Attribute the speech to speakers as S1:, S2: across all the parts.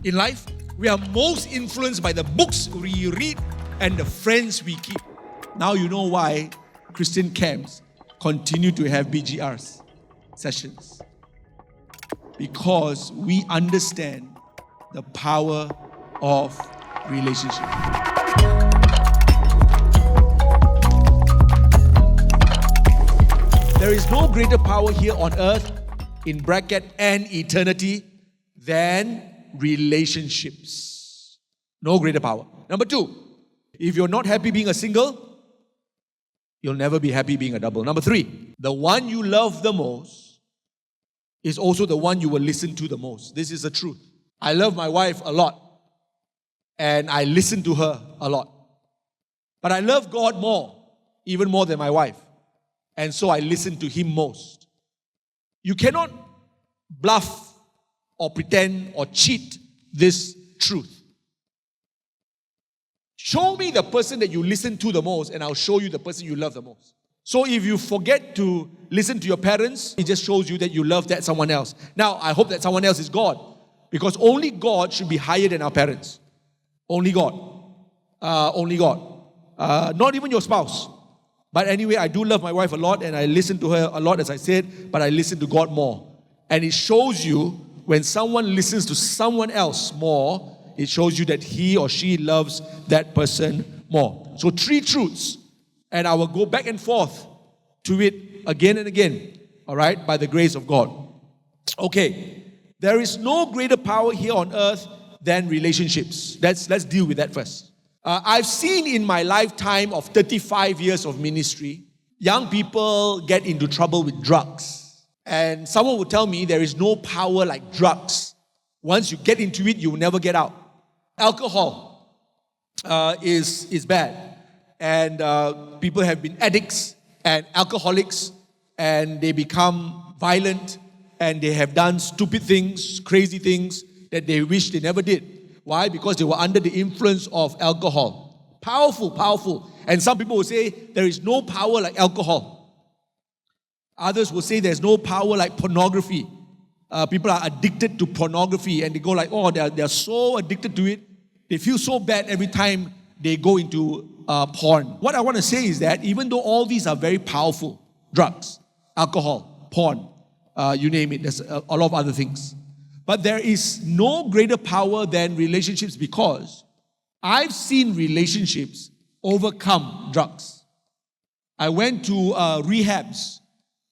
S1: In life, we are most influenced by the books we read and the friends we keep. Now you know why Christian camps continue to have BGRs sessions. Because we understand the power of relationship. There is no greater power here on earth, in bracket and eternity, than relationships. No greater power. Number 2, if you're not happy being a single, you'll never be happy being a double. Number 3, the one you love the most is also the one you will listen to the most. This is the truth. I love my wife a lot, and I listen to her a lot. But I love God more, even more than my wife. And so I listen to Him most. You cannot bluff or pretend or cheat this truth. Show me the person that you listen to the most, and I'll show you the person you love the most. So if you forget to listen to your parents, it just shows you that you love that someone else. Now, I hope that someone else is God, because only God should be higher than our parents. Only God. Only God. Not even your spouse. But anyway, I do love my wife a lot, and I listen to her a lot, as I said, but I listen to God more. And it shows you, when someone listens to someone else more, it shows you that he or she loves that person more. So 3 truths, and I will go back and forth to it again and again, all right, by the grace of God. Okay, there is no greater power here on earth than relationships. Let's deal with that first. I've seen in my lifetime of 35 years of ministry, young people get into trouble with drugs. And someone would tell me there is no power like drugs. Once you get into it, you will never get out. Alcohol is bad. And people have been addicts and alcoholics, and they become violent, and they have done stupid things, crazy things that they wish they never did. Why? Because they were under the influence of alcohol. Powerful, powerful. And some people will say there is no power like alcohol. Others will say there's no power like pornography. People are addicted to pornography, and they go like, oh, they're so addicted to it. They feel so bad every time they go into porn. What I want to say is that even though all these are very powerful, drugs, alcohol, porn, you name it, there's a lot of other things. But there is no greater power than relationships, because I've seen relationships overcome drugs. I went to rehabs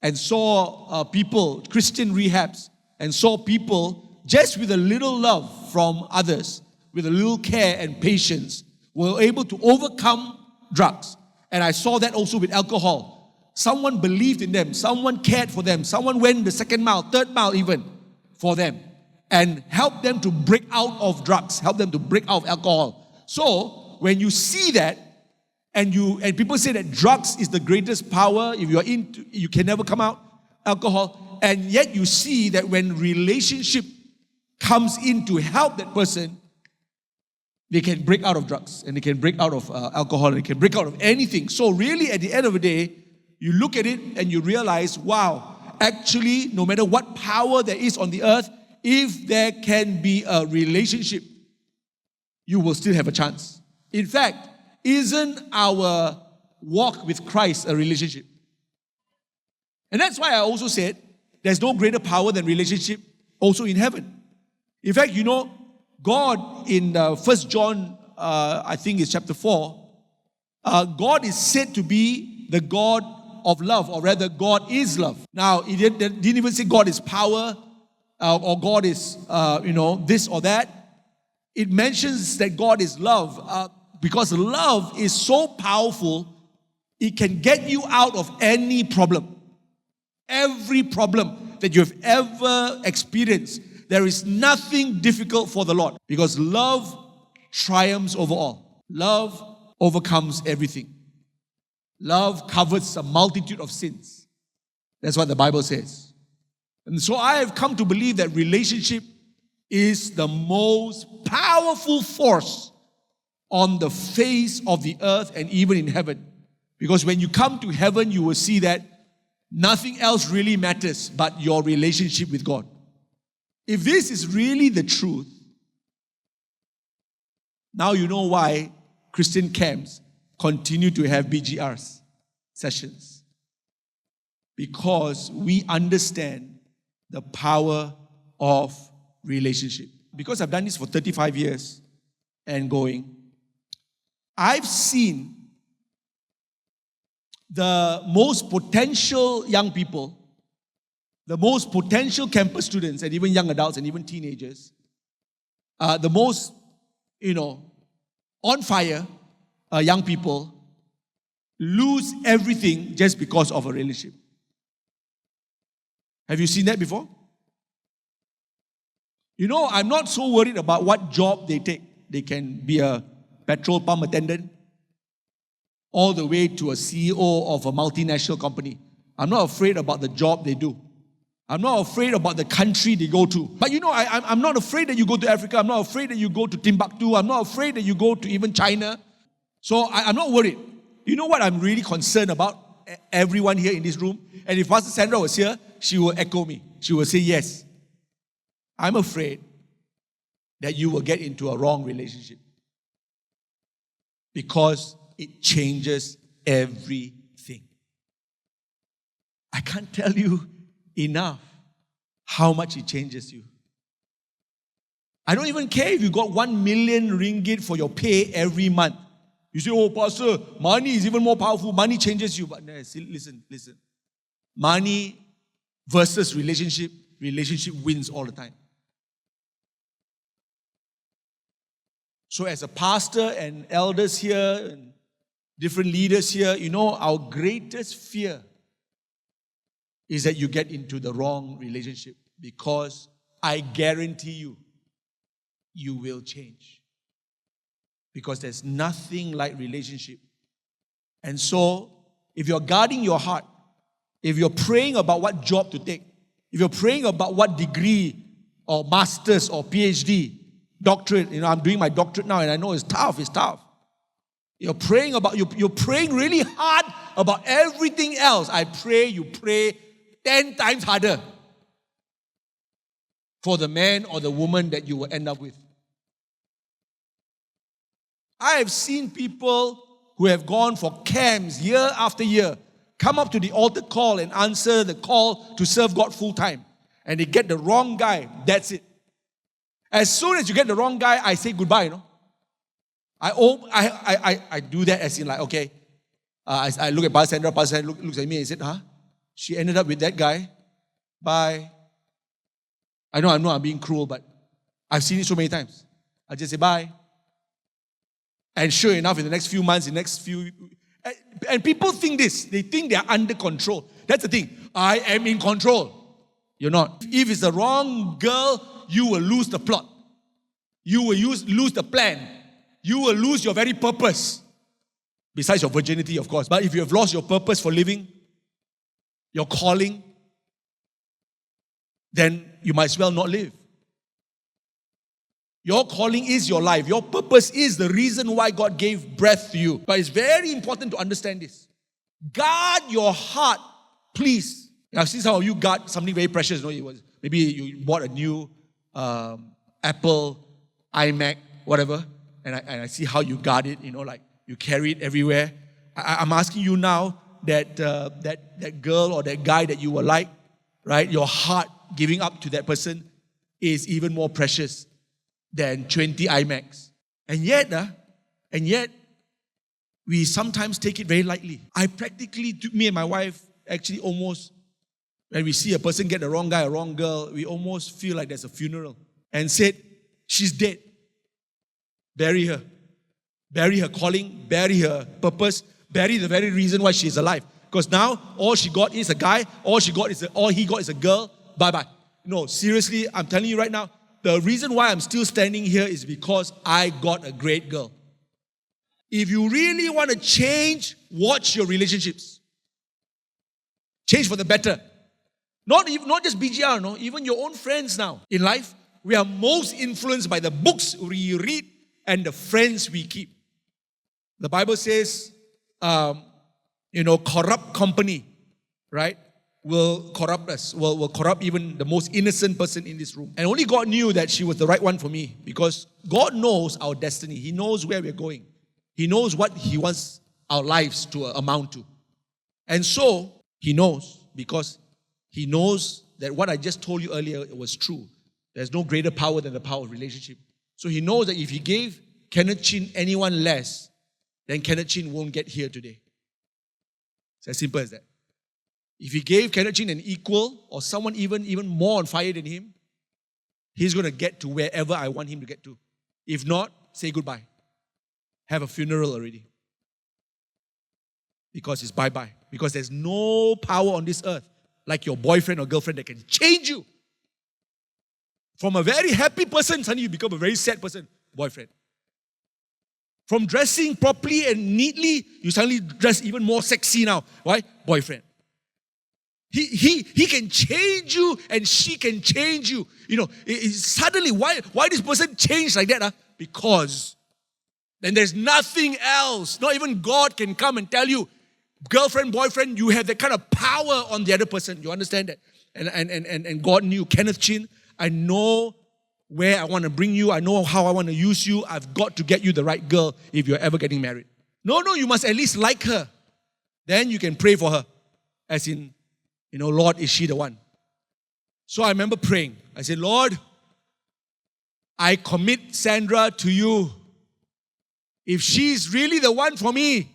S1: and saw people, Christian rehabs, and saw people just with a little love from others, with a little care and patience, were able to overcome drugs. And I saw that also with alcohol. Someone believed in them, someone cared for them, someone went the 2nd mile, 3rd mile even for them, and help them to break out of drugs, help them to break out of alcohol. So, when you see that, and people say that drugs is the greatest power, if you are into, you can never come out, alcohol, and yet you see that when relationship comes in to help that person, they can break out of drugs, and they can break out of alcohol, and they can break out of anything. So really, at the end of the day, you look at it and you realize, wow, actually, no matter what power there is on the earth, if there can be a relationship, you will still have a chance. In fact, isn't our walk with Christ a relationship? And that's why I also said there's no greater power than relationship also in heaven. In fact, you know, God in 1 John, I think it's chapter 4, God is said to be the God of love, or rather, God is love. Now, it didn't even say God is power, or God is, this or that. It mentions that God is love, because love is so powerful, it can get you out of any problem. Every problem that you have ever experienced, there is nothing difficult for the Lord, because love triumphs over all. Love overcomes everything. Love covers a multitude of sins. That's what the Bible says. And so I have come to believe that relationship is the most powerful force on the face of the earth and even in heaven. Because when you come to heaven, you will see that nothing else really matters but your relationship with God. If this is really the truth, Now you know why Christian camps continue to have BGRs sessions. Because we understand the power of relationship. Because I've done this for 35 years and going, I've seen the most potential young people, the most potential campus students, and even young adults and even teenagers, the most, on fire young people lose everything just because of a relationship. Have you seen that before? I'm not so worried about what job they take. They can be a petrol pump attendant all the way to a CEO of a multinational company. I'm not afraid about the job they do. I'm not afraid about the country they go to. But I'm not afraid that you go to Africa. I'm not afraid that you go to Timbuktu. I'm not afraid that you go to even China. So I'm not worried. You know what I'm really concerned about? Everyone here in this room. And if Pastor Sandra was here, she will echo me. She will say yes. I'm afraid that you will get into a wrong relationship. Because it changes everything. I can't tell you enough how much it changes you. I don't even care if you got 1 million ringgit for your pay every month. You say, oh, Pastor, money is even more powerful. Money changes you. But listen. Money versus relationship wins all the time. So as a pastor and elders here and different leaders here, our greatest fear is that you get into the wrong relationship, because I guarantee you will change. Because there's nothing like relationship. And so, if you're guarding your heart, if you're praying about what job to take, if you're praying about what degree or master's or PhD, doctorate, I'm doing my doctorate now and I know it's tough. You're praying really hard about everything else. I pray you pray 10 times harder for the man or the woman that you will end up with. I have seen people who have gone for camps year after year come up to the altar call and answer the call to serve God full time. And they get the wrong guy. That's it. As soon as you get the wrong guy, I say goodbye, I do that as in like, okay. I look at Pastor Sandra looks at me and said, she ended up with that guy. Bye. I know I'm being cruel, but I've seen it so many times. I just say bye. And sure enough, in the next few months, and people think this. They think they are under control. That's the thing. I am in control. You're not. If it's the wrong girl, you will lose the plot. You will lose the plan. You will lose your very purpose. Besides your virginity, of course. But if you have lost your purpose for living, your calling, then you might as well not live. Your calling is your life. Your purpose is the reason why God gave breath to you. But it's very important to understand this. Guard your heart, please. I've seen some of you guard something very precious. Maybe you bought a new Apple, iMac, whatever. And I see how you guard it, like you carry it everywhere. I'm asking you now that that girl or that guy that you were like, right? Your heart giving up to that person is even more precious than 20 iMacs. And yet, we sometimes take it very lightly. Me and my wife, actually almost, when we see a person get the wrong guy, a wrong girl, we almost feel like there's a funeral. And said, she's dead. Bury her. Bury her calling, bury her purpose, bury the very reason why she's alive. Because now, all she got is a guy, all he got is a girl, bye-bye. No, seriously, I'm telling you right now, the reason why I'm still standing here is because I got a great girl. If you really want to change, watch your relationships. Change for the better. Not just BGR, no, even your own friends now. In life, we are most influenced by the books we read and the friends we keep. The Bible says, corrupt company, right, will corrupt us, will corrupt even the most innocent person in this room. And only God knew that she was the right one for me, because God knows our destiny. He knows where we're going. He knows what He wants our lives to amount to. And so, He knows, because He knows that what I just told you earlier was true. There's no greater power than the power of relationship. So He knows that if He gave Kenneth Chin anyone less, then Kenneth Chin won't get here today. It's as simple as that. If He gave Kenneth Chin an equal or someone even more on fire than him, he's going to get to wherever I want him to get to. If not, say goodbye. Have a funeral already. Because it's bye-bye. Because there's no power on this earth like your boyfriend or girlfriend that can change you. From a very happy person, suddenly you become a very sad person. Boyfriend. From dressing properly and neatly, you suddenly dress even more sexy now. Why? Boyfriend. He can change you and she can change you. Suddenly, why this person changed like that? Because then there's nothing else. Not even God can come and tell you, girlfriend, boyfriend, you have that kind of power on the other person. You understand that? And God knew, Kenneth Chin, I know where I want to bring you. I know how I want to use you. I've got to get you the right girl if you're ever getting married. No, you must at least like her. Then you can pray for her. As in, Lord, is she the one? So I remember praying. I said, Lord, I commit Sandra to you. If she's really the one for me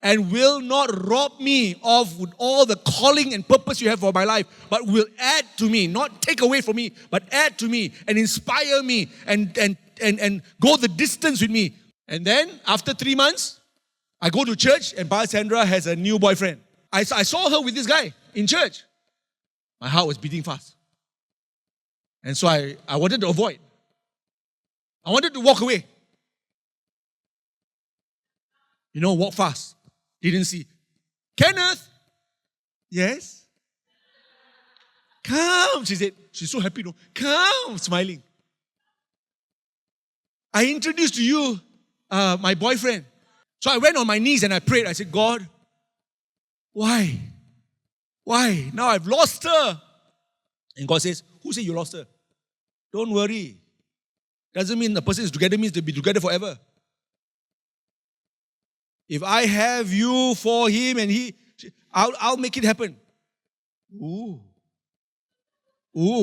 S1: and will not rob me of all the calling and purpose you have for my life, but will add to me, not take away from me, but add to me and inspire me and go the distance with me. And then after 3 months, I go to church and Sandra has a new boyfriend. I saw her with this guy in church. My heart was beating fast. And so I wanted to avoid. I wanted to walk away. Walk fast. Didn't see. Kenneth! Yes? Come, she said. She's so happy. Come, smiling. I introduced to you my boyfriend. So I went on my knees and I prayed. I said, God, why? Why? Now I've lost her. And God says, who said you lost her? Don't worry. Doesn't mean the person is together means to be together forever. If I have you for him and I'll make it happen. Ooh,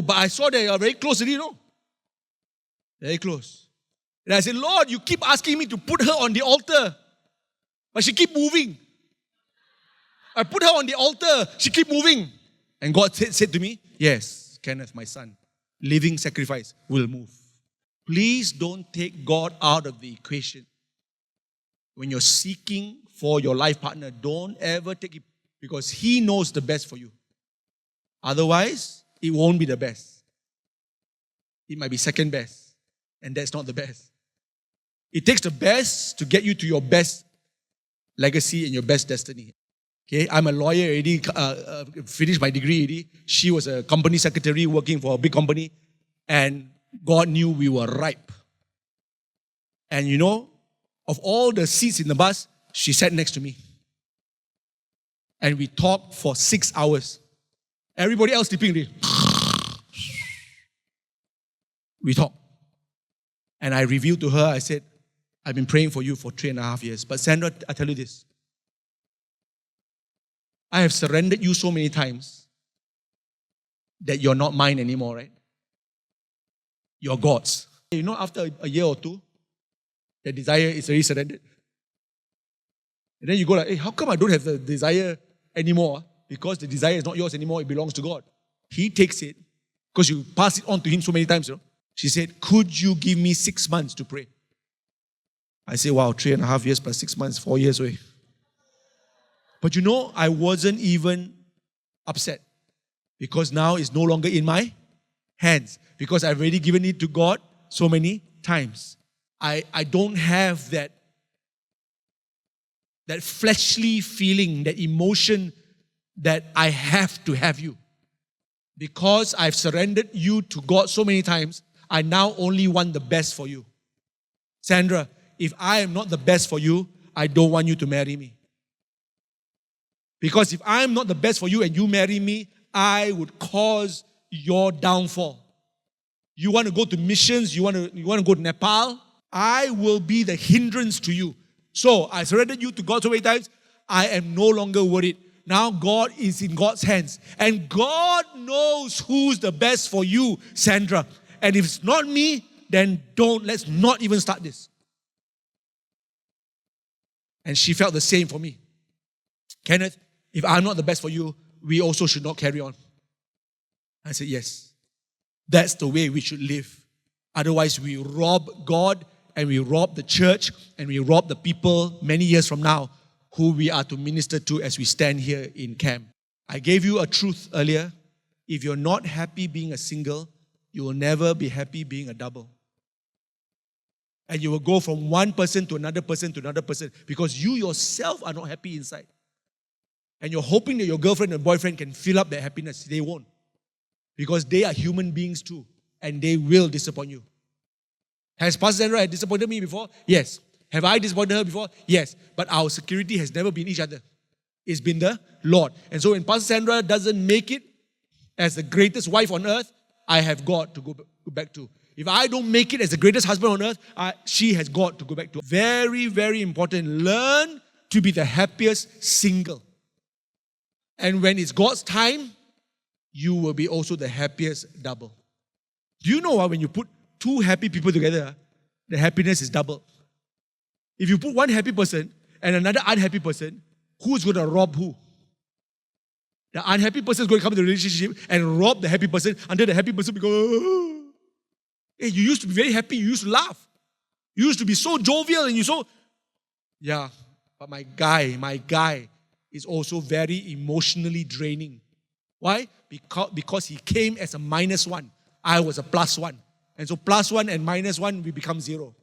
S1: but I saw they are very close already, Very close. And I said, Lord, you keep asking me to put her on the altar. But she keep moving. I put her on the altar. She keep moving. And God said to me, yes, Kenneth, my son, living sacrifice will move. Please don't take God out of the equation. When you're seeking for your life partner, don't ever take it, because He knows the best for you. Otherwise, it won't be the best. It might be second best, and that's not the best. It takes the best to get you to your best legacy and your best destiny. Okay, I'm a lawyer already, finished my degree already. She was a company secretary working for a big company, and God knew we were ripe. And of all the seats in the bus, she sat next to me. And we talked for 6 hours. Everybody else sleeping already. We talked. And I revealed to her, I said, I've been praying for you for 3.5 years. But Sandra, I tell you this. I have surrendered you so many times that you're not mine anymore, right? You're God's. After a year or two, the desire is already surrendered. And then you go like, hey, how come I don't have the desire anymore? Because the desire is not yours anymore, it belongs to God. He takes it because you pass it on to Him so many times. She said, could you give me 6 months to pray? I said, wow, 3.5 years plus 6 months, 4 years away. But I wasn't even upset because now it's no longer in my hands because I've already given it to God so many times. I don't have that fleshly feeling, that emotion that I have to have you. Because I've surrendered you to God so many times, I now only want the best for you. Sandra, if I am not the best for you, I don't want you to marry me. Because if I'm not the best for you and you marry me, I would cause your downfall. You want to go to missions, you want to go to Nepal, I will be the hindrance to you. So I surrendered you to God so many times, I am no longer worried. Now God is in God's hands. And God knows who's the best for you, Sandra. And if it's not me, then let's not even start this. And she felt the same for me. Kenneth, if I'm not the best for you, we also should not carry on. I said, yes. That's the way we should live. Otherwise, we rob God and we rob the church and we rob the people many years from now who we are to minister to as we stand here in camp. I gave you a truth earlier. If you're not happy being a single, you will never be happy being a double. And you will go from one person to another person to another person because you yourself are not happy inside. And you're hoping that your girlfriend and boyfriend can fill up that happiness. They won't. Because they are human beings too. And they will disappoint you. Has Pastor Sandra disappointed me before? Yes. Have I disappointed her before? Yes. But our security has never been each other. It's been the Lord. And so when Pastor Sandra doesn't make it as the greatest wife on earth, I have God to go back to. If I don't make it as the greatest husband on earth, she has God to go back to. Very, very important. Learn to be the happiest single. And when it's God's time, you will be also the happiest double. Do you know when you put two happy people together, the happiness is double? If you put one happy person and another unhappy person, who's going to rob who? The unhappy person is going to come into the relationship and rob the happy person until the happy person becomes, oh. Hey, you used to be very happy, you used to laugh. You used to be so jovial and yeah, but my guy is also very emotionally draining. Why? Because he came as a -1. I was a +1. And so +1 and -1, we become 0.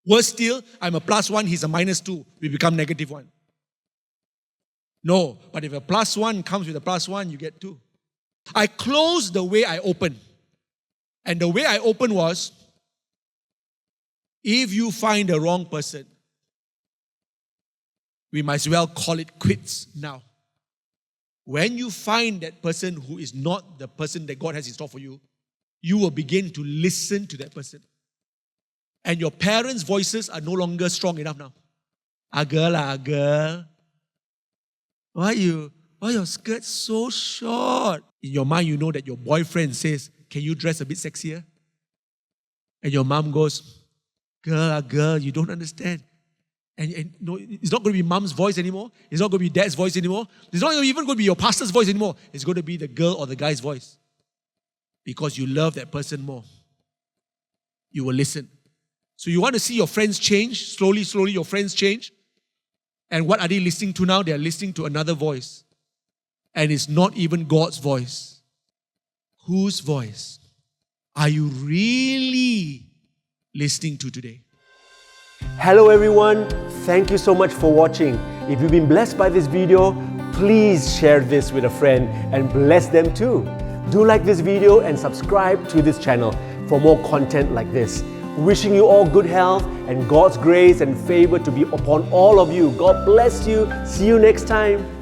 S1: Worse still, I'm a +1, he's a -2. We become -1. No, but if a +1 comes with a +1, you get 2. I closed the way I opened. And the way I opened was, if you find the wrong person, we might as well call it quits now. When you find that person who is not the person that God has in store for you, you will begin to listen to that person. And your parents' voices are no longer strong enough now. Girl. Why your skirt so short? In your mind, you know that your boyfriend says, can you dress a bit sexier? And your mom goes, girl, you don't understand. And no, it's not going to be mom's voice anymore. It's not going to be dad's voice anymore. It's not even going to be your pastor's voice anymore. It's going to be the girl or the guy's voice. Because you love that person more. You will listen. So you want to see your friends change? Slowly, your friends change. And what are they listening to now? They are listening to another voice. And it's not even God's voice. Whose voice are you really listening to today?
S2: Hello everyone, thank you so much for watching. If you've been blessed by this video, please share this with a friend and bless them too. Do like this video and subscribe to this channel for more content like this. Wishing you all good health and God's grace and favor to be upon all of you. God bless you. See you next time.